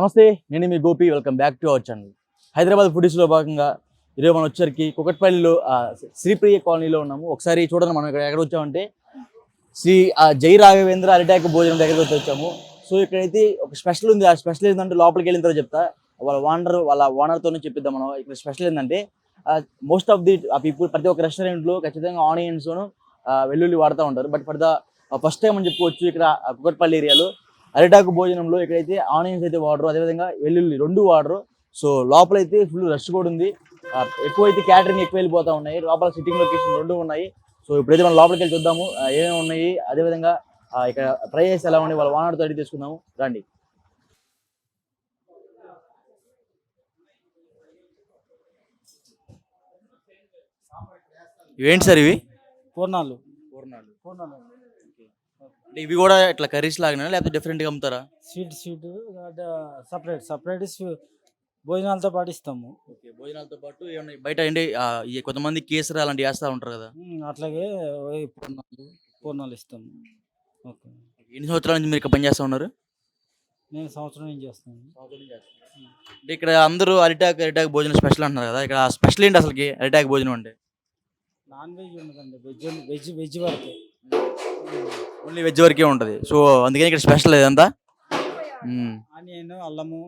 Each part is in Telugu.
నమస్తే, నేను మీ Gopi. Welcome back to our channel. Hyderabad ఫుడీస్లో భాగంగా ఈరోజు మనం వచ్చరికి కుకట్పల్లిలో శ్రీప్రియ కాలనీలో ఉన్నాము. ఒకసారి చూడండి, మనం ఇక్కడ ఎక్కడ వచ్చామంటే శ్రీ జై రాఘవేంద్ర అరిటాకు భోజనం దగ్గరికి వచ్చాము. సో ఇక్కడైతే ఒక స్పెషల్ ఉంది. ఆ స్పెషల్ ఏంటంటే లోపలికి వెళ్ళిన తర్వాత చెప్తా. వాళ్ళ ఓనర్తోనే చెప్పిద్దాం. మనం ఇక్కడ స్పెషల్ ఏంటంటే మోస్ట్ ఆఫ్ ది పీపుల్ ప్రతి ఒక్క రెస్టారెంట్లో ఖచ్చితంగా ఆనియన్స్ వెల్లుల్లి వాడుతూ ఉంటారు. But for the first time అని చెప్పుకోవచ్చు ఇక్కడ కుకట్పల్లి ఏరియాలో అరిటాకు భోజనంలో ఇక్కడైతే ఆనియన్స్ అయితే వాడరు, అదేవిధంగా వెల్లుల్లి రెండు వాడరు. సో లోపలైతే ఫుల్ రష్ కూడా ఉంది. ఎక్కువైతే క్యాటరింగ్ ఎక్కువ వెళ్ళిపోతూ ఉన్నాయి. లోపల సిట్టింగ్ లొకేషన్ రెండు ఉన్నాయి. సో ఇప్పుడైతే మనం లోపలికి వెళ్ళి చూద్దాము ఏమేమి ఉన్నాయి, అదేవిధంగా ఇక్కడ ట్రై చేసి ఎలా ఉన్నాయి వాళ్ళ ఓనర్తో అడిగి తీసుకుందాము. రండి. ఇవేంటి సార్ ఇవి? పూర్ణాలు. ఇవి కూడా ఇట్లా కర్రీస్ లాగానే లేకపోతే డిఫరెంట్గా అమ్ముతారా? స్వీట్ సపరేట్ భోజనాలతో పాటు ఇస్తాము. ఓకే, భోజనాలతో పాటు ఏమన్నా బయట ఏంటి కొంతమంది కేసరి అలాంటివి వేస్తూ ఉంటారు కదా, అట్లాగే పూర్ణాలు ఇస్తాము. ఓకే. ఎన్ని సంవత్సరాల నుంచి మీరు ఇక్కడ పనిచేస్తూ ఉన్నారు? నేను సంవత్సరం నుంచి చేస్తాను. అంటే ఇక్కడ అందరూ అరిటాకు భోజనం స్పెషల్ అంటున్నారు కదా, ఇక్కడ స్పెషల్ ఏంటి అసలుకి అరిటాకు భోజనం అంటే? నాన్ వెజ్ ఉండదండి, వెజ్ వరకే, ఓన్లీ వెజ్ వరకే ఉంటుంది. సో అందుకని ఇక్కడ స్పెషల్ ఇదంతా. ఆనియన్, అల్లము,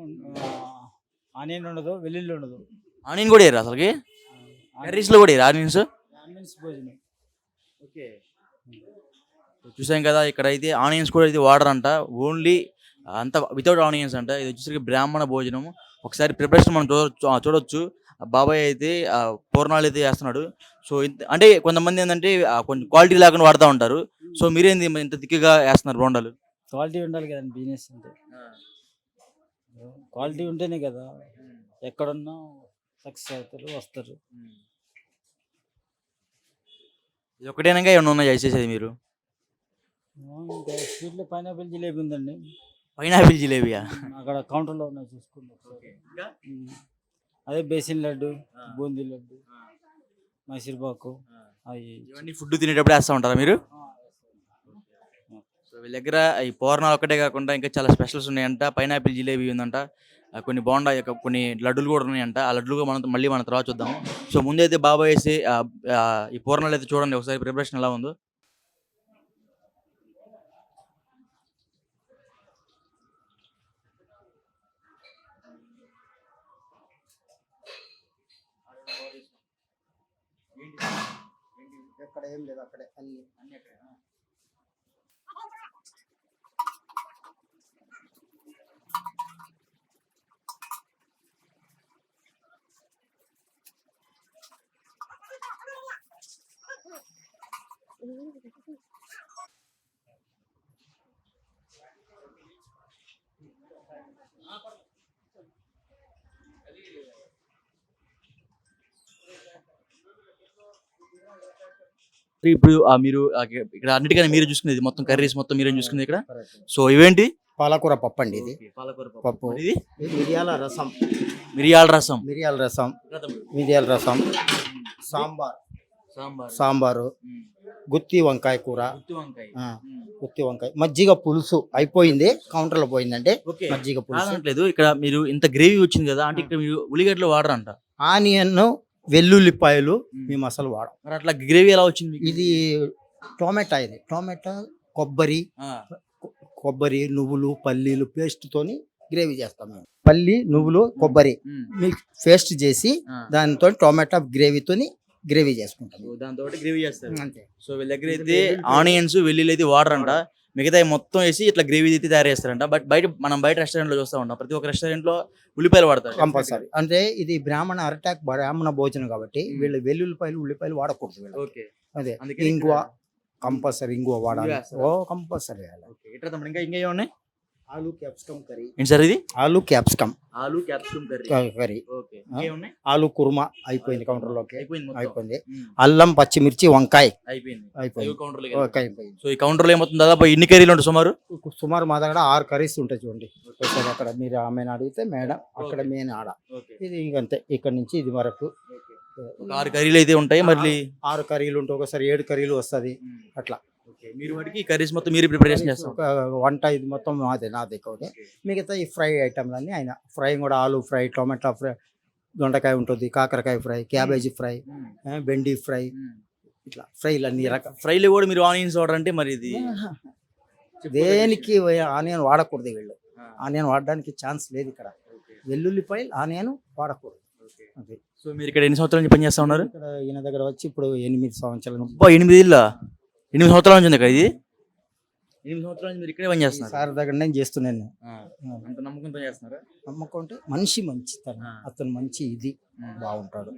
ఆనియన్ ఉండదు, వెల్లుల్లి ఉండదు. ఆనియన్ కూడా వేయరు అసలుకి? కర్రీస్లో కూడా వేయరు ఆనియన్స్? భోజనం. ఓకే, చూసాం కదా ఇక్కడ అయితే ఆనియన్స్ కూడా అయితే వాడరు అంట, ఓన్లీ అంత వితౌట్ ఆనియన్స్ అంట. ఇది వచ్చేసరికి బ్రాహ్మణ భోజనం. ఒకసారి ప్రిపరేషన్ మనం చూడొచ్చు. బాబాయ్ అయితే పూర్ణాలు అయితే చేస్తున్నాడు. సో అంటే కొంతమంది ఏంటంటే కొంచెం క్వాలిటీ లేకుండా వాడుతూ ఉంటారు. సో మీరేంది ఇంత దిక్కుగా వేస్తున్నారు బోండాలు? క్వాలిటీ ఉండాలి కదండి, బిజినెస్ అంటే క్వాలిటీ ఉంటేనే కదా ఎక్కడున్నా సక్సెస్ అవుతారు, వస్తారు. ఇది ఒకటేనా ఏమన్నా ఉన్నాయి చేసేది మీరు? ఇంకా స్వీట్లో పైనాపిల్ జిలేబీ ఉందండి. పైనాపిల్ జిలేబియా? అక్కడ కౌంటర్లో ఉన్నాయి, చూసుకుంటాం. అదే బేసిన్ లడ్డు, బూందీ లడ్డు, మైసూర్పాకు, అవి ఇవన్నీ ఫుడ్ తినేటప్పుడు వేస్తూ ఉంటారా మీరు? సో వీళ్ళ దగ్గర ఈ పూర్ణాలు ఒక్కటే కాకుండా ఇంకా చాలా స్పెషల్స్ ఉన్నాయంట. పైనాపిల్ జిలేబీ ఉందంట, కొన్ని బోండా, కొన్ని లడ్డులు కూడా ఉన్నాయంట. ఆ లడ్డులు మళ్ళీ మనం తర్వాత చూద్దాము. సో ముందైతే బాబాయ్ వేసి ఈ పూర్ణాలు అయితే చూడండి ఒకసారి ప్రిపరేషన్ ఎలా ఉందో. ఎక్కడ ఏం లేదు, అక్కడే అన్ని ఇప్పుడు మీరు ఇక్కడ అన్నిటికన్నా మీరు చూసుకునేది మొత్తం కర్రీస్ మొత్తం మీరేం చూసుకునేది ఇక్కడ. సో ఇవేంటి? పాలకూర పప్పు అండి. ఇది పాలకూర పప్పు. ఇది మిరియాల రసం, మిరియాల రసం, మిరియాల రసం, సాంబారు, గుత్తి వంకాయ కూర, గుత్తి వంకాయ, మజ్జిగ పులుసు అయిపోయింది, కౌంటర్ లో పోయిందంటే మజ్జిగ పులుసు. లేదు ఇక్కడ మీరు ఇంత గ్రేవీ వచ్చింది కదా, అంటే ఇక్కడ మీరు ఉల్లిగడ్డలు వాడరంట. ఆనియన్, వెల్లుల్లిపాయలు మేము అసలు వాడం. మరి అట్లా గ్రేవీ ఎలా వచ్చింది? ఇది టొమాటో, కొబ్బరి, నువ్వులు, పల్లీలు పేస్ట్ తోని గ్రేవీ చేస్తాం మేము. పల్లి, నువ్వులు, కొబ్బరి మిక్స్ పేస్ట్ చేసి దానితో టొమాటో గ్రేవీతోని గ్రేవీ చేసుకుంటాం. దాంతో గ్రేవీ చేస్తారు అంతే. సో వీళ్ళ దగ్గర అయితే ఆనియన్స్, వెల్లుల్లి అయితే వాడరంట, మిగతా మొత్తం వేసి ఇట్లా గ్రేవీ అయితే తయారు చేస్తారంట. బట్ మనం బయట రెస్టారెంట్ లో చూస్తూ ఉంటాం, ప్రతి ఒక్క రెస్టారెంట్ లో ఉల్లిపాయలు వాడతారు కంపల్సరీ. అంటే ఇది బ్రాహ్మణ భోజనం కాబట్టి వీళ్ళు ఉల్లిపాయలు వాడకూడదు. ఓకే, అదే ఇంగువ కంపల్సరీ, ఇంగువ వాడాలి. కంపల్సరీ. ఇంకా ఏమున్నాయి? ఆలు క్యాప్సికమ్ కర్రీ. ఏంటి సార్ ఇది? ఆలు క్యాప్సికమ్ కర్రీ. ఆలు కుర్మా అయిపోయింది, కౌంటర్ లోకి అయిపోయింది. అల్లం, పచ్చిమిర్చి, వంకాయ అయిపోయింది. సో ఈ కౌంటర్ లో ఏమవుతుంది, దాదాపు ఎన్ని కర్రీలు ఉంటాయి? సుమారు మా దగ్గర 6 కర్రీస్ ఉంటాయి. చూడండి, అక్కడ మీరు ఆమెను అడిగితే మేడం, అక్కడ మెయిన్ ఆడ. ఇది ఇంకంతే, ఇక్కడ నుంచి ఇది వరకు 6 కర్రీలు అయితే ఉంటాయి. మళ్ళీ 6 కర్రీలు ఉంటాయి, ఒకసారి 7 కర్రీలు వస్తుంది అట్లా. మీరు వాటికి కర్రీస్ మొత్తం మీరు ప్రిపరేషన్ చేస్తారు. ఒక వంట ఇది మొత్తం నాదే ఎక్కువగా. మిగతా ఈ ఫ్రై ఐటమ్లన్నీ ఆయన ఫ్రై కూడా ఆలు ఫ్రై, టొమాటో ఫ్రై, దొండకాయ ఉంటుంది, కాకరకాయ ఫ్రై, క్యాబేజీ ఫ్రై, బెండి ఫ్రై, ఇట్లా ఫ్రైలు అన్ని రకాల. ఫ్రైలో కూడా మీరు ఆనియన్స్ వాటర్ అంటే మరి ఇది దేనికి ఆనియన్ వాడకూడదు వీళ్ళు. ఆనియన్ వాడడానికి ఛాన్స్ లేదు ఇక్కడ. వెల్లుల్లిపాయలు ఆనియన్ వాడకూడదు. అది. సో మీరు ఇక్కడ ఎన్ని సంవత్సరాల నుంచి పని చేస్తా ఉన్నారు? ఇక్కడ ఈయన దగ్గర వచ్చి ఇప్పుడు 8 సంవత్సరాల నుంచి. 8 సంవత్సరాల నుంచి ఉంది ఇక్కడ ఇది. 8 సంవత్సరాల నుంచి మీరు ఇక్కడే పని చేస్తున్నారు. సార్ దగ్గర నేను చేస్తున్నాను. అంత నమ్మకంతో చేస్తున్నారా? నమ్మకం అంటే మనిషి మంచితనం, అతను మంచి ఇది బాగుంటాడు.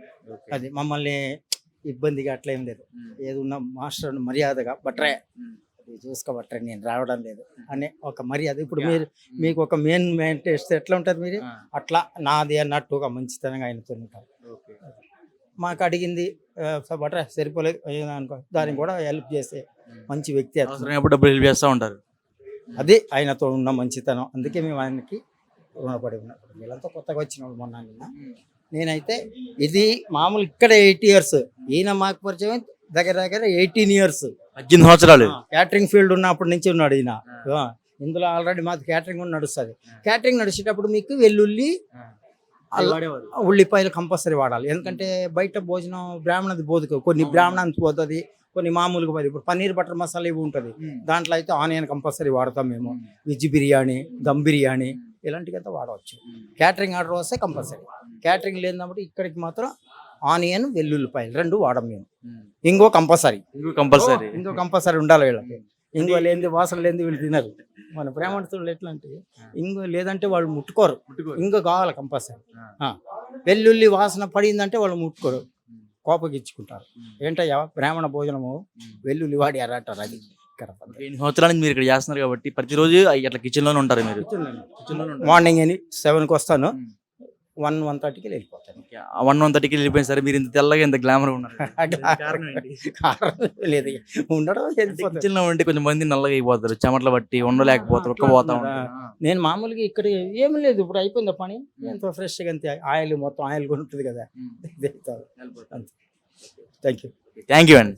అది మమ్మల్ని ఇబ్బందిగా అట్లా ఏం లేదు. ఏదున్నా మాస్టర్ మర్యాదగా బట్రే అది చూసుకోబట్రే నేను రావడం లేదు అనే ఒక మర్యాద. ఇప్పుడు మీరు మీకు ఒక మెయిన్ టెస్ట్ ఎట్లా ఉంటుంది మీరు అట్లా నాది అన్నట్టు ఒక మంచితనంగా ఆయనతో ఉంటారు. మాకు అడిగింది బట్రే సరిపోలేదు అనుకో దానికి కూడా హెల్ప్ చేసే మంచి వ్యక్తి. డబ్బులు హెల్ప్ చేస్తూ ఉంటారు. అది ఆయనతో ఉన్న మంచితనం. అందుకే మేము ఆయనకి రుణపడి ఉన్నాం. వీళ్ళంతా కొత్తగా వచ్చిన మొన్న నిన్న. నేనైతే ఇది మామూలు ఇక్కడ 8 years, ఈయన మాకు పరిచయం దగ్గర 18 years. 18 సంవత్సరాలు క్యాటరింగ్ ఫీల్డ్ ఉన్నప్పటి నుంచి ఉన్నాడు ఈయన. ఇందులో ఆల్రెడీ మాది క్యాటరింగ్ కూడా నడుస్తుంది. క్యాటరింగ్ నడిచేటప్పుడు మీకు వెల్లుల్లి, ఉల్లిపాయలు కంపల్సరీ వాడాలి. ఎందుకంటే బయట భోజనం బ్రాహ్మణది బోధకు కొన్ని బ్రాహ్మణానికి పోతుంది, కొన్ని మామూలుగా పోతుంది. ఇప్పుడు పన్నీర్ బటర్ మసాలా ఇవి ఉంటుంది, దాంట్లో అయితే ఆనియన్ కంపల్సరీ వాడతాం మేము. వెజ్ బిర్యానీ, దమ్ బిర్యానీ ఇలాంటివి అయితే వాడవచ్చు. క్యాటరింగ్ ఆర్డర్ వస్తే కంపల్సరీ. క్యాటరింగ్ లేనప్పుడు ఇక్కడికి మాత్రం ఆనియన్, వెల్లుల్లిపాయలు 2 వాడడం మేము. ఇంకో కంపల్సరీ ఉండాలి వీళ్ళకి. ఇంకో లేనిది వాసన లేనిది వీళ్ళు తినరు. మన బ్రాహ్మణులు ఎట్లా అంటే ఇంకో లేదంటే వాళ్ళు ముట్టుకోరు. ఇంకో కావాలి కంపల్సరీ. వెల్లుల్లి వాసన పడిందంటే వాళ్ళు ముట్టుకోరు, కోపగిచ్చుకుంటారు. ఏంటయ్యా బ్రాహ్మణ భోజనము వెల్లుల్లి వాడి అంటారు. అది ఇక్కడ 8 సంవత్సరాల నుంచి మీరు ఇక్కడ చేస్తున్నారు కాబట్టి ప్రతిరోజు అట్లా కిచెన్ లోనే ఉంటారు మీరు? మార్నింగ్ 7కి వస్తాను, 1-1:30కి వెళ్ళిపోతాను. 1-1:30కి వెళ్ళిపోయింది సరే. మీరు ఇంత తెల్లగా ఇంత గ్లామర్ ఉన్నారు లేదు ఉండడం. కిచెన్ లో ఉంటే కొంచెం మంది నల్లగా అయిపోతారు, చెమటలు బట్టి ఉండలేకపోతారు, ఒక్కపోతా ఉంటారు. నేను మామూలుగా ఇక్కడ ఏమి లేదు, ఇప్పుడు అయిపోయింది పని. ఎంతో ఫ్రెష్గా అంతే. ఆయిల్ మొత్తం ఆయిల్ కూడా ఉంటుంది కదా. థ్యాంక్ యూ అండి.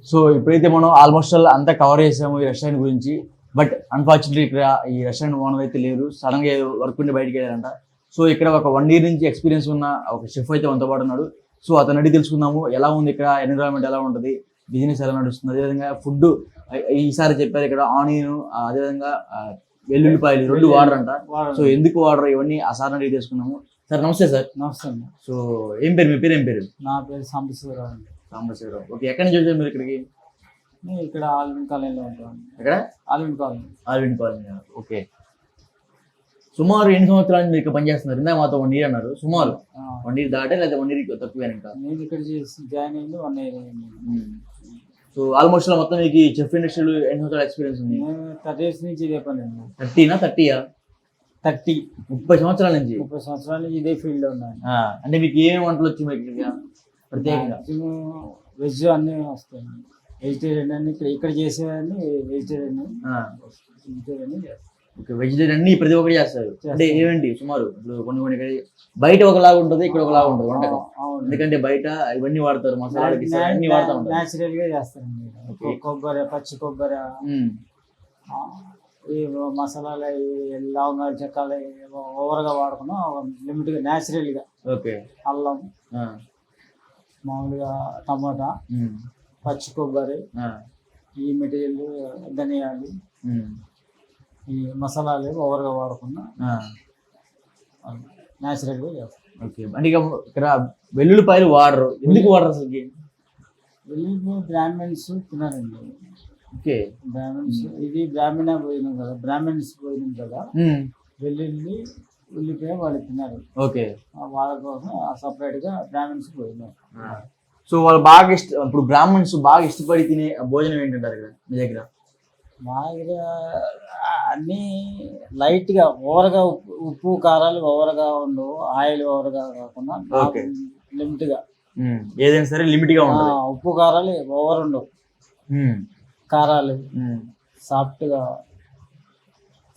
సో ఇప్పుడైతే మనం ఆల్మోస్ట్ అంతా కవర్ చేసాము ఈ రెస్టారెంట్ గురించి. బట్ అన్ఫార్చునేట్లీ ఇక్కడ ఈ రెస్టారెంట్ ఓనర్ అయితే లేరు, సడన్ గా వర్క్ ఉండి బయటికి వెళ్ళారంట. సో ఇక్కడ ఒక 1 year నుంచి ఎక్స్పీరియన్స్ ఉన్న ఒక షెఫ్ అయితే మనతో పాటు ఉన్నాడు. సో అతను అడిగి తెలుసుకుందాము ఎలా ఉంది ఇక్కడ, ఎన్విరాన్మెంట్ ఎలా ఉంటుంది, బిజినెస్ ఎలా నడుస్తుంది, అదేవిధంగా ఫుడ్ ఈసారి చెప్పారు ఇక్కడ ఆనియన్ అదేవిధంగా వెల్లుల్లిపాయలు 2 వాడరంట. సో ఎందుకు వాడరు ఇవన్నీ ఆ సార్ అడిగి తెలుసుకున్నాము. సార్ నమస్తే సార్. నమస్తే. సో ఏం పేరు, మీ పేరు ఏం పేరు? నా పేరు సాంబశివరావు. సాంబశివరావు. ఓకే, ఎక్కడి నుంచి వచ్చారు మీరు ఇక్కడికి? ఇక్కడ ఆల్విన్ కాలనీలో ఉంటాను. ఎక్కడ? ఆల్విన్ కాలనీ. ఓకే. సుమారు 8 సంవత్సరాల నుంచి మీరు ఇక్కడ పనిచేస్తున్నారు. ఇందాక మాతో 1 year అన్నారు. సుమారు 1 year దాటే లేదా 1 year తక్కువ? నేను ఇక్కడ జాయిన్ అయింది 1 year అయింది. సో ఆల్మోస్ట్ మొత్తం మీకు చెఫ్ ఇండస్ట్రీలో ఎన్ని సంవత్సరాల ఎక్స్పీరియన్స్ ఉంది? 30 years నుంచి ఇదే పని. 30 సంవత్సరాల నుంచి? 30 సంవత్సరాల నుంచి ఇదే ఫీల్డ్ లో ఉన్నాను. అంటే మీకు ఏమేమి వంటలు వచ్చి ప్రత్యేకంగా? వెజ్ అన్నీ వస్తాయి, వెజిటేరియన్ అన్ని ఇక్కడ చేసేవన్నీ వెజిటేరియన్. ఓకే, వెజిటేరియన్ అన్ని ప్రతి ఒక్కటి చేస్తారు. అంటే ఏమండి సుమారు ఇప్పుడు కొన్ని బయట ఒకలాగా ఉంటుంది, ఇక్కడ ఒకలాగా ఉంటుంది వంటకం. ఎందుకంటే బయట ఇవన్నీ వాడతారు, మసాలాలకి అన్ని వాడుతూ ఉంటారు. న్యాచురల్ గా చేస్తారండి. కొబ్బరి, పచ్చి కొబ్బరి, ఈ మసాలాలు, లవంగాలు, చెక్కాలు ఓవర్గా వాడకుండా లిమిట్ గా న్యాచురల్ గా. ఓకే. అల్లం, మామూలుగా టమాటా, పచ్చి కొబ్బరి, ఈ మెటీరియల్, ధనియాలు, ఈ మసాలాలు ఓవర్గా వాడకుండా న్యాచురల్గా చేస్తాం. ఓకే. అంటే ఇక్కడ వెల్లుల్లిపాయలు వాడరు, ఎందుకు వాడరు అసలు? వెళ్ళి బ్రాహ్మణ్స్ తినారండి. ఓకే. బ్రాహ్మణ్స్ ఇది బ్రాహ్మణ భోజనం కదా, బ్రాహ్మణ్స్ భోజనం కదా. వెల్లుల్లి ఉల్లిపాయ వాళ్ళు తిన్నారు. ఓకే. వాళ్ళ కోసం సపరేట్గా బ్రాహ్మణ్స్ భోజనం. సో వాళ్ళు బాగా ఇప్పుడు బ్రాహ్మణ్స్ బాగా ఇష్టపడి తినే భోజనం ఏంటంటారు ఇక్కడ మీ దగ్గర? మా దగ్గర అన్నీ లైట్గా ఓవర్గా ఉప్పు కారాలు ఓవర్గా ఉండవు, ఆయిల్ ఓవర్గా కాకుండా ఓకే. లిమిట్గా ఏదైనా సరే లిమిట్ గా ఉంటుంది. ఉప్పు కారాలు ఓవర్ ఉండవు, కారాలు సాఫ్ట్గా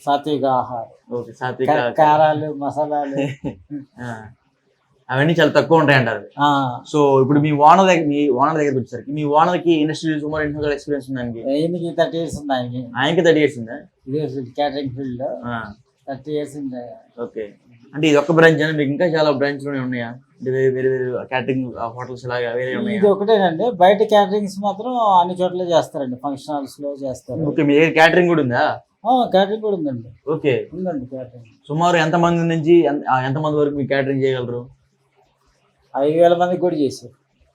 సాత్విక ఆహారం. ఓకే. సాత్విక కారాలు మసాలాలు అవన్నీ చాలా తక్కువ ఉంటాయి అంటారు. సో ఇప్పుడు మీ ఓనర్ దగ్గరికి వచ్చేసరికి మీ ఓనర్ కి ఇండస్ట్రీ సుమారు ఎన్ని సంవత్సరాల ఎక్స్పీరియన్స్ ఉంది? ఆయనకి 30 years ఉంది. ఆయనకి 30 years ఉందా? క్యాటరింగ్ ఫీల్డ్ 30 years ఉంది. ఓకే. అంటే ఇది ఒక్క బ్రాంచ్ అని మీకు ఇంకా చాలా బ్రాంచ్ లోనే ఉన్నాయా? అంటే వేరే వేరే క్యాటరింగ్ హోటల్స్ లాగా వేరే ఉన్నాయా? ఇది ఒకటేనండి, బయట క్యాటరింగ్స్ మాత్రం అన్ని చోట్ల చేస్తారండి, ఫంక్షన్ హాల్స్ లో చేస్తారు. ఓకే. మీ క్యాటరింగ్ కూడా ఉందా? క్యాటరింగ్ కూడా ఉందండి. ఓకే. ఉందండి క్యాటరింగ్. సుమారు ఎంతమంది నుంచి ఎంతమంది వరకు మీరు క్యాటరింగ్ చేయగలరు? 5,000 మందికి కూడా చేశారు.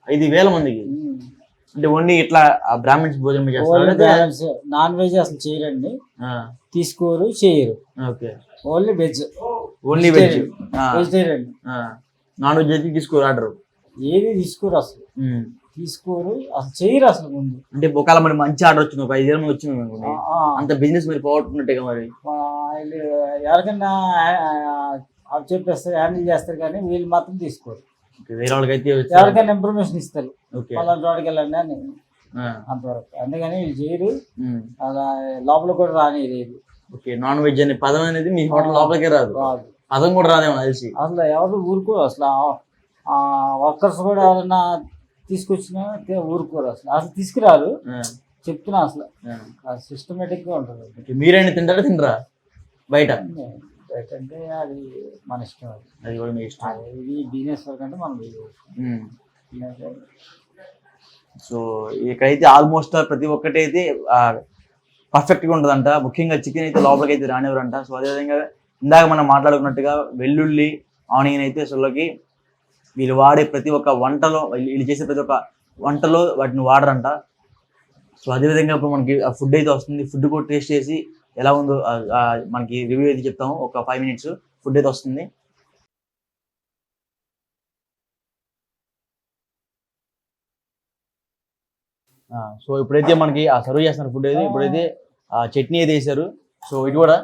5,000 మందికి? అంటే ఓన్లీ ఇట్లా బ్రాహ్మణ్స్ భోజనం చేస్తారు, నాన్ వెజ్ అసలు చేయరండి, తీసుకోరు, చేయరు. Okay. Only veg. Only veg, vegetarian. Non veg అయితే తీసుకోరు, ఆర్డర్ ఏది తీసుకోరు, అసలు తీసుకోరు, అసలు చేయరు అసలు ముందు. అంటే ఒకవేళ మరి మంచి ఆర్డర్ వచ్చింది, ఒక 5,000 మంది వచ్చింది అనుకోండి, అంత బిజినెస్ మీరు పోగొట్టుకున్నట్టుగా మరి. ఎవరికైనా చెప్పేస్తారు, హ్యాండిల్ చేస్తారు, కానీ వీళ్ళు మాత్రం తీసుకోరు. వేరే వాళ్ళకైతే ఎవరికైనా ఇన్ఫర్మేషన్ ఇస్తారు, వాళ్ళ చోటుకి వెళ్ళండి అని, అంతవరకు. అందుకని వీళ్ళు చేయరు, అలా లోపల కూడా రానిది. ఓకే. నాన్ వెజ్ అనే పదం అనేది మీ హోటల్ లోపలికే రాదు, పదం కూడా రాదేమో తెలిసి. అసలు ఎవరు ఊరుకోరు, అసలు వర్కర్స్ కూడా ఎవరైనా తీసుకొచ్చినా ఊరుకోరు, అసలు తీసుకురారు. చెప్తున్నా, అసలు సిస్టమేటిక్ గా ఉంటుంది. మీరైనా తింటారా బయట? అంటే అది మన ఇష్టం, అది కూడా మీ ఇష్టం. ఇది బిజినెస్ వర్క్ అంటే మనం. సో ఇక్కడైతే ఆల్మోస్ట్ ప్రతి ఒక్కటి అయితే పర్ఫెక్ట్ గా ఉంటుందంట. ముఖ్యంగా చికెన్ అయితే లోపలికి అయితే రానివ్వరంట. సో అదేవిధంగా ఇందాక మనం మాట్లాడుకున్నట్టుగా వెల్లుల్లి, ఆనియన్ అయితే అసలుకి వీళ్ళు వాడే ప్రతి ఒక్క వంటలో, వీళ్ళు చేసే ప్రతి ఒక్క వంటలో వాటిని వాడరంట. సో అదేవిధంగా ఇప్పుడు మనకి ఫుడ్ అయితే వస్తుంది, ఫుడ్ కూడా టేస్ట్ చేసి ఎలా ఉందో మనకి రివ్యూ అయితే చెప్తాము. ఒక 5 minutes ఫుడ్ అయితే వస్తుంది. సో ఇప్పుడైతే మనకి సర్వ్ చేస్తున్నారు ఫుడ్ అయితే. ఇప్పుడైతే చట్నీ అయితే వేసారు. సో ఇది కూడా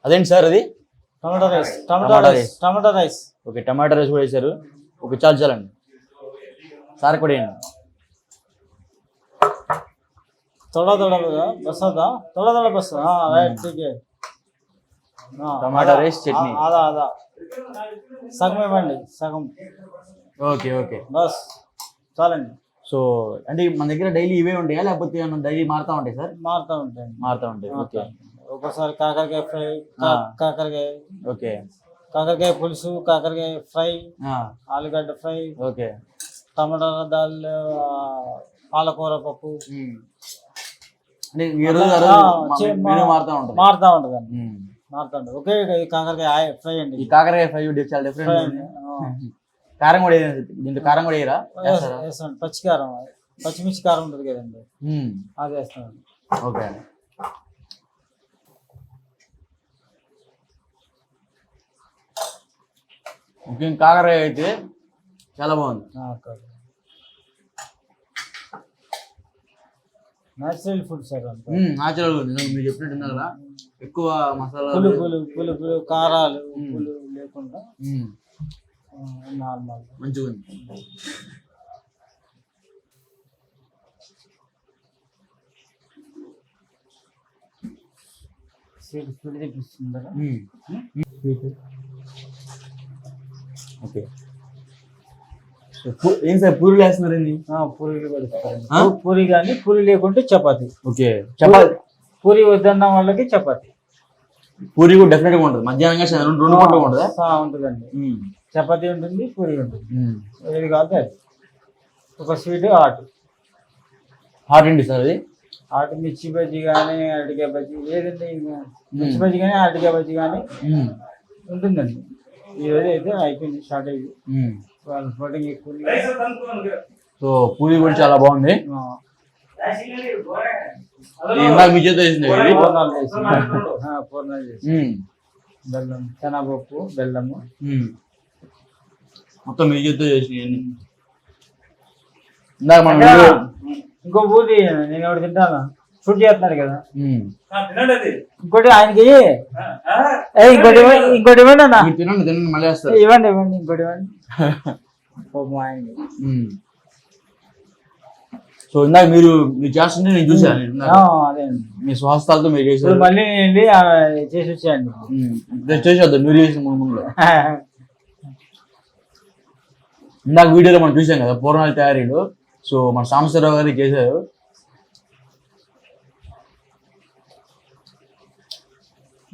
అదేంటి సార్? అది టమాటా రైస్. టమాటా రైస్. ఓకే. టమాటా రైస్ కూడా వేసారు. ఓకే, చాలండి. సార్ కూడా వేయండి. थोड़ा बस था, थोड़ा बस. राइट, ठीक है. टमाटा राइस चटनी आधा సగం ఇవ్వండి, సగం. ఓకే. ఓకే, బస్ చాలండి. సో అంటే మన దగ్గర డైలీ ఇవే ఉంటాయా లేకపోతే డైలీ మారుతా ఉంటాయి సార్? మారుతా ఉంటాయి. ఓకే. ఒకసారి కాకరకాయ ఫ్రై, కాకరకాయ. ఓకే. కాకరకాయ పులుసు, కాకరకాయ ఫ్రై, ఆలుగడ్డ ఫ్రై. ఓకే. టమాటా దాల్, పాలకూర పప్పు. మారుతా ఉంటదండి. ఓకే. కాకరకాయ ఫ్రై అండి. ఈ కాకరకాయ ఫ్రై చాలా డిఫరెంట్. కారం కూడా దీంట్లో కారం కూడా వేయరా? పచ్చికారం, పచ్చిమిర్చి కారం ఉంటుంది కదండి, అది వేస్తామండి. ఓకే. ముఖ్యంగా కాకరకాయ అయితే చాలా బాగుంది. Natural food sir, natural. మీరు చెప్పినట్టు కదా, ఎక్కువ మసాలా, పులుపులు, కారాలు, ఉప్పులు లేకుండా నార్మల్ మంచిగా ఉంది. స్వీట్ తెప్పిస్తుందా? ఓకే. ఏం సార్ పూరీలు వేస్తున్నారండి? పూరీలు కలుపుతారండి. పూరి కానీ, పూరి లేకుంటే చపాతి. ఓకే. చపాతి. పూరి వద్దన్న వాళ్ళకి చపాతి. పూరి కూడా డెఫినెట్ గా ఉంటుంది. మధ్యాహ్నంగా రెండు పూటలు ఉంటుందా? ఉంటుందండి. చపాతి ఉంటుంది, పూరి ఉంటుంది. ఏది కాదు అది. ఒక స్వీట్ హాట్ అండి సార్ అది. హాట్ మిర్చి బజ్జీ కానీ, అరటికాయ బజ్జీ, లేదండి మిర్చి బజ్జీ కానీ, అరటికాయ బజ్జీ కానీ ఉంటుందండి. ఈ రోజు అయితే అయిపోయింది, స్టార్ట్ అయ్యింది. సో పూరి కూడా చాలా బాగుంది. ఇందాక మీ చేతితో చేసింది ఇది. పూర్ణాలు చేసి పూర్ణాలు చేసి బెల్లం శనగపప్పు బెల్లము మొత్తం మీ చేతితో చేసినాయి. ఇందాక మనం ఇంకో పూరి నేను ఎవరు తింటాను షూట్ చేస్తున్నాడు కదా ఇంకోటి ఆయనకి ఇంకోటి ఇవ్వండి అన్న తినండి తినండి మళ్ళీ వేస్తారు. ఇవ్వండి ఇంకోటి ఇవ్వండి ఆయనకి. సో ఇందాక మీరు చేస్తుంటే నేను చూసాను ఇందాక. అదే మీ స్వహస్తాలతో మీరు చేశారు. మళ్ళీ వెళ్ళి చేసి వచ్చాయండి చేసేద్దాం మీరు చేసిన ముందులో. ఇందాక వీడియోలో మనం చూసాం కదా పూర్ణాల తయారీలు. సో మన సాంబశివరావు గారు చేశారు.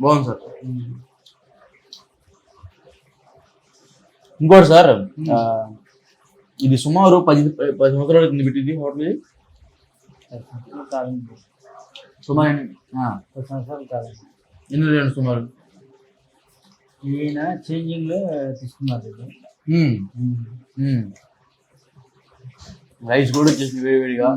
బాగుంది సార్. ఇంకోటి సార్, ఇది సుమారు 10 సంవత్సరాల కింద పెట్టింది హోటల్. సుమారు 10 సంవత్సరాలు కాదు. ఎన్ని రోజులు సుమారు? ఈయన చేంజింగ్ లో తీసుకున్నారు. రైస్ కూడా వచ్చేసింది వేడివేడిగా.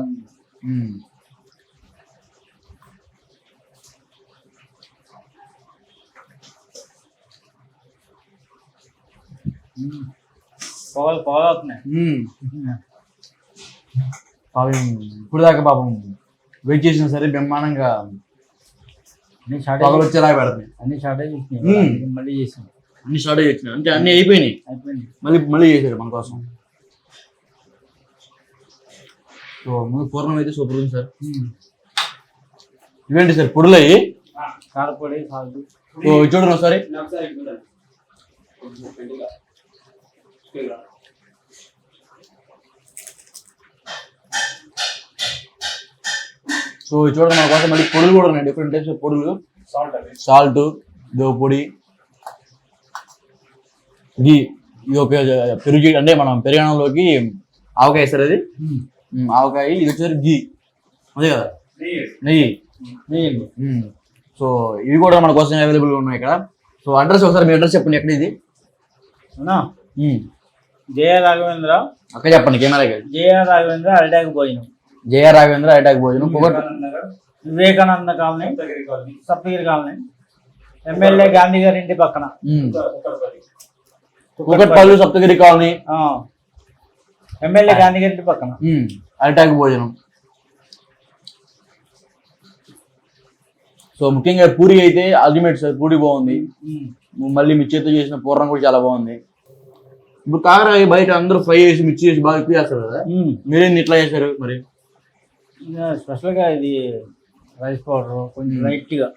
పొగలు అవుతున్నాయి. ఇప్పుడు దాకా పాపం వెయిట్ చేసినా సరే బ్రహ్మాండంగా పొగలు వచ్చేలా పెడతాయి. అన్ని స్టార్ట్ చేసినాయి. మళ్ళీ చేసాం. అన్ని స్టార్ట్ చేసినాయి అంటే అన్ని అయిపోయినాయి. మళ్ళీ చేశారు మన కోసం. సో ముందు పూర్ణం అయితే సూపర్ ఉంది సార్. ఇవేంటి సార్ పొడులు అయ్యి? కారపొడి సాల్ట్. సో చూడండి ఒకసారి. సో చూడండి మన కోసం మళ్ళీ పొడులు కూడా ఉన్నాయి. డిఫరెంట్ టైప్స్ ఆఫ్ పొడులు. సాల్ట్, పొడి, గీ. ఇది ఒక పెరుగు అంటే మనం పెరుగణంలోకి ఆవకాయ వేస్తారు. అది ఆవకాయ. ఇది వచ్చేసరి గీ, అదే కదా నెయ్యి. సో ఇవి కూడా మన కోసం అవైలబుల్గా ఉన్నాయి ఇక్కడ. సో అడ్రస్ ఒకసారి మీ అడ్రస్ చెప్పండి. ఎక్కడ ఇది? జయ రాఘవేంద్ర అక్క చెప్పండి కెమెరా. జయ రాఘవేంద్ర అరిటాకు భోజనం. జయ రాఘవేంద్ర అరిటాకు భోజనం. Vivekananda colony, Saptagiri colony, MLA Gandhi గారి ఇంటి పక్కన. కూకట్పల్లి సప్తగిరి కాలనీ, ఎమ్మెల్యే గాంధీ గారి ఇంటి పక్కన అరిటాకు భోజనం. సో ముఖ్యంగా పూరి అయితే అల్టిమేట్ సార్. పూరి బాగుంది. మళ్ళీ మిర్చితో చేసిన పూర్ణం కూడా చాలా బాగుంది. ఇప్పుడు కాకరకాయ బయట అందరూ ఫ్రై చేసి మిర్చి చేసి బాగా ఎక్కువ చేస్తారు కదా, మీరేంది ఇట్లా చేశారు మరి? స్పెషల్ గా ఇది రైస్ పౌడర్, కొంచెం లైట్ గా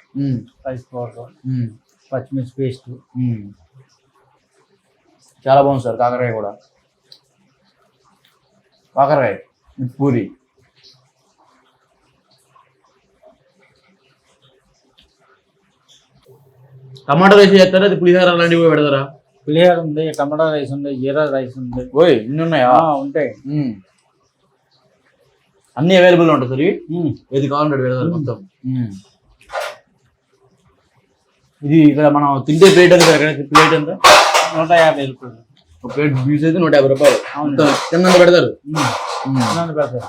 రైస్ పౌడర్, పచ్చిమిర్చి పేస్ట్. చాలా బాగుంది సార్ కాకరకాయ కూడా. కాకరకాయ పూరి. టమాటా రైస్ చేస్తారా? అది పులిహోర అలాంటివి పెడతారా? పులిహోర ఉంది, టమాటా రైస్ ఉంది, జీరా రైస్ ఉంది. ఓయ్ ఇన్ని ఉన్నాయా? ఉంటాయి. అన్ని అవైలబుల్ ఉంటాయి సార్. ఏది కావాలంటే పెడతారు మొత్తం. ఇది ఇక్కడ మనం తింటే ప్లేట్ ఎంత? ప్లేట్ ఎంత? 150 రూపాయలు. ఒక ప్లేట్ బీస్ అయితే 150 రూపాయలు. తిన్నంత పెడతారు. పెడతారు.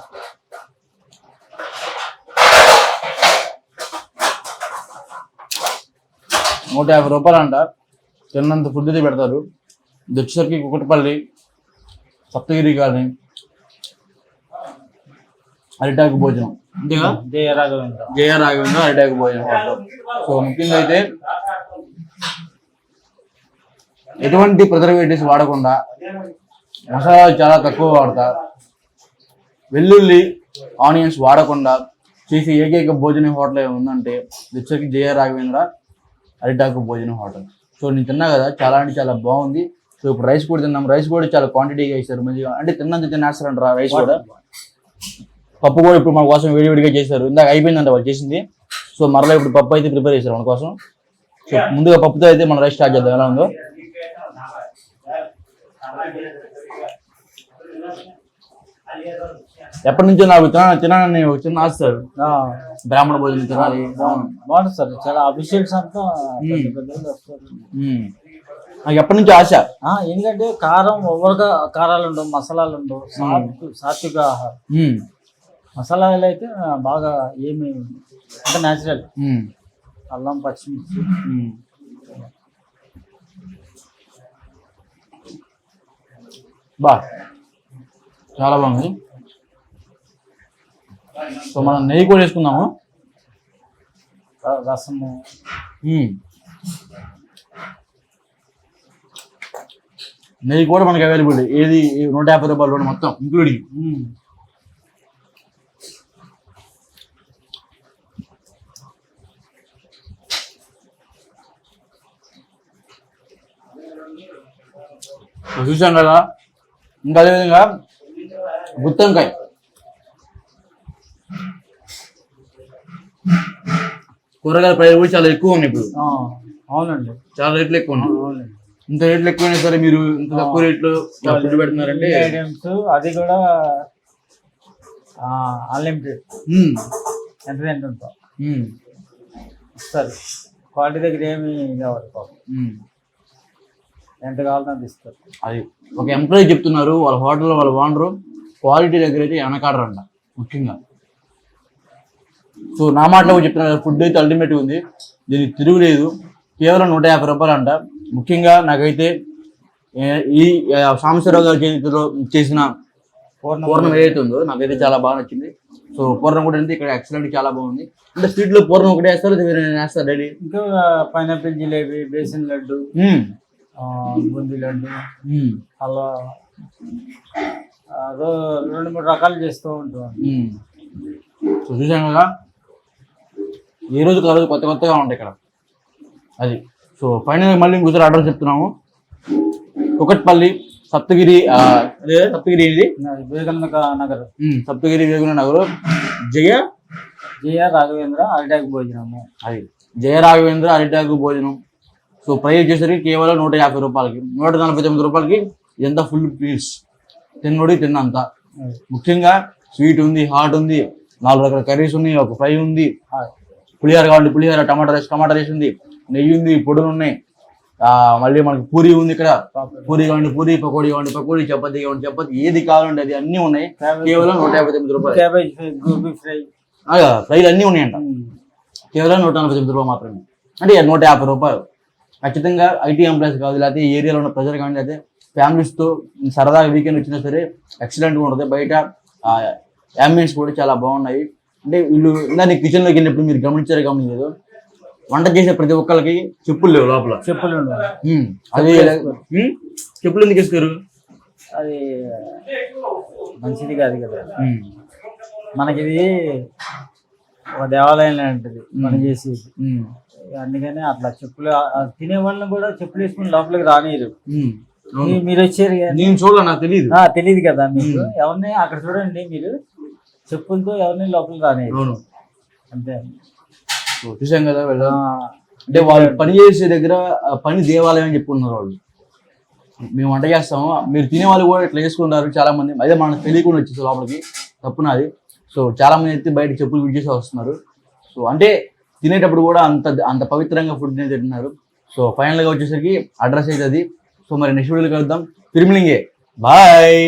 150 రూపాయలు అంట. తిన్నంత ఫుడ్ అయితే పెడతారు. ఇది వచ్చేసరికి కుకట్పల్లి సప్తగిరి కాలనీ అరిటాకు భోజనం. అంతేగా? జయ రాఘవేంద్ర అరిటాకు భోజనం. సో ముఖ్యంగా అయితే ఎటువంటి ప్రిజర్వేటివ్స్ వాడకుండా, మసాలాలు చాలా తక్కువ వాడతా, వెల్లుల్లి ఆనియన్స్ వాడకుండా చేసే ఏకైక భోజన హోటల్ ఉందంటే వచ్చేసరికి జయ రాఘవేంద్ర అరిటాకు భోజనం హోటల్. సో నేను తిన్నా కదా, చాలా అంటే చాలా బాగుంది. సో ఇప్పుడు రైస్ కూడా తిన్నాం. రైస్ కూడా చాలా క్వాంటిటీగా ఇస్తారు మంచిగా, అంటే తిన్నంత తినేస్తారంటారా రైస్ కూడా. పప్పు కూడా ఇప్పుడు మన కోసం వేడివేడిగా చేశారు. ఇందాక అయిపోయిందంట వాళ్ళు చేసింది. సో మరలా ఇప్పుడు పప్పు అయితే ప్రిపేర్ చేశారు మన కోసం. సో ముందుగా పప్పుతో అయితే మనం రైస్ స్టార్ట్ చేద్దాం. ఎలా ఉందో ఎప్పటి నుంచో నాకు తినాలని ఒక చిన్న ఆశ సార్. బ్రాహ్మణ భోజనం తినాలి. బాగుంటుంది సార్. చాలా అఫీషియల్స్ అంతా నాకు ఎప్పటి నుంచి ఆశ. ఎందుకంటే కారం ఓవర్గా కారాలు ఉండవు, మసాలాలు ఉండవు, సాత్విక ఆహారం. మసాలాలు అయితే బాగా ఏమి అంటే న్యాచురల్. అల్లం, పచ్చిమిర్చి. బా చాలా బాగుంది. సో మనం నెయ్యి కూడా వేసుకుందాము. రసము. నెయ్యి కూడా మనకి అవైలబుల్. ఏది 150 రూపాయలు మొత్తం ఇంక్లూడింగ్. చూసాం కదా. ఇంకా అదేవిధంగా గుత్తంకాయ కూరగాయల ప్రైస్ కూడా చాలా ఎక్కువ ఉన్నాయి ఇప్పుడు. అవునండి, చాలా రేట్లు ఎక్కువ ఉన్నాయి. అవునండి. ఇంత రేట్లు ఎక్కువైనా సరే మీరు ఇంత తక్కువ రేట్లు ఫుడ్ పెడుతున్నారంటే ఐటమ్స్ అది కూడా అన్లిమిటెడ్. ఎంత ఉంటాం ఇస్తారు. క్వాలిటీ దగ్గర ఏమి కావాలి పాపం. ఎంత కావాలో అంత ఇస్తారు. అది ఒక ఎంప్లాయీ చెప్తున్నారు, వాళ్ళ హోటల్లో వాళ్ళ ఓనరు క్వాలిటీ దగ్గర అయితే వెనకాడరంట ముఖ్యంగా. సో నా మాటలో చెప్తున్నారు, ఫుడ్ అయితే అల్టిమేట్గా ఉంది, దీనికి తిరుగులేదు. కేవలం 150 రూపాయలు అంట. ముఖ్యంగా నాకైతే ఈ సాంబశివరావు గారి చేతిలో చేసిన పూర్ణం ఏదైతే ఉందో నాకైతే చాలా బాగా నచ్చింది. సో పూర్ణం కూడా అంటే ఇక్కడ ఎక్సలెంట్ చాలా బాగుంది. అంటే స్వీట్ లో పూర్ణం ఒకటే వేస్తారు, వేరే వేస్తారు డైలీ. ఇంకా పైనాపిల్ జిలేబీ, బేసిన్ లడ్డు, బూందీ లడ్డు, అలా అదో 2-3 రకాలు చేస్తూ ఉంటాం. సో చూసాను కదా, ఏ రోజు రోజు కొత్త కొత్తగా ఉంటాయి ఇక్కడ. అది సో ఫైనల్ మళ్ళీ ఇంకోసారి అడ్రస్ చెప్తున్నాము. కుకట్పల్లి సప్తగిరి, అదే సప్తగిరి ఇది వివేకానంద నగర్. సప్తగిరి వివేకానంద నగర్. జయ రాఘవేంద్ర అరిటాకు భోజనము. అది జయ రాఘవేంద్ర అరిటాకు భోజనం. సో ప్రైస్ వచ్చేసరికి కేవలం 150 రూపాయలకి, 149 రూపాయలకి ఎంత ఫుల్ పీస్ తిన్నోడి తిన్నంత. ముఖ్యంగా స్వీట్ ఉంది, హాట్ ఉంది, 4 రకాల కర్రీస్ ఉన్నాయి, ఒక ఫ్రై ఉంది, పులిహోర కావాలి పులిహోర, టమాటా రైస్ ఉంది, నెయ్యి ఉంది, పొడులు ఉన్నాయి, మళ్ళీ మనకి పూరి ఉంది. ఇక్కడ పూరి కావండి పూరి, పకోడీ కావండి పకోడీ, చపాతీ కావండి చపాతీ, ఏది కావాలంటే అది అన్ని ఉన్నాయి. కేవలం 159 రూపాయలు. ఫ్రైలు అన్నీ ఉన్నాయంట. కేవలం 149 రూపాయలు మాత్రమే. అంటే 150 రూపాయలు. ఖచ్చితంగా ఐటీ ఎంప్లాయీస్ కాదు, లేకపోతే ఈ ఏరియాలో ఉన్న ప్రజలు కానీ, లేకపోతే ఫ్యామిలీస్తో సరదాగా వీకెండ్ వచ్చినా సరే ఎక్సలెంట్గా ఉంటుంది. బయట అంబియన్స్ కూడా చాలా బాగున్నాయి. అంటే వీళ్ళు ఇలా కిచెన్లోకి వెళ్ళినప్పుడు మీరు గమనించలేదు, వంట చేసే ప్రతి ఒక్కరికి చెప్పులు లేవు లోపల. చెప్పులు అది చెప్పులు ఎందుకు వేసుకోరు? అది మంచిది కాదు కదా. మనకి ఇది ఒక దేవాలయం లాంటిది మనం చేసేది. అందుకని అట్లా చెప్పులు తినే వాళ్ళని కూడా చెప్పులు వేసుకుని లోపలికి రానియరు. మీరు వచ్చారు, నేను చూడాలి, నాకు తెలియదు తెలియదు కదా మీకు. ఎవరిని అక్కడ చూడండి, మీరు చెప్పులతో ఎవరిని లోపలికి రానియరు. అంతే. చూసాం కదా వెళ్ళాం. అంటే వాళ్ళు పని చేసే దగ్గర పని దేవాలయం అని చెప్పుకున్నారు వాళ్ళు. మేము వంట చేస్తాము, మీరు తినే వాళ్ళు కూడా ఇట్లా చేసుకుంటారు చాలా మంది. అదే మనకు తెలియకుండా వచ్చేసి లోపలికి తప్పునది. సో చాలా మంది అయితే బయట చెప్పులు విడిచేసి వస్తున్నారు. సో అంటే తినేటప్పుడు కూడా అంత పవిత్రంగా ఫుడ్ తింటున్నారు. సో ఫైనల్గా వచ్చేసరికి అడ్రస్ అయితే అది. సో మరి నెక్స్ట్ వీడియోలో కలుద్దాం. తిరుమలింగే. బాయ్.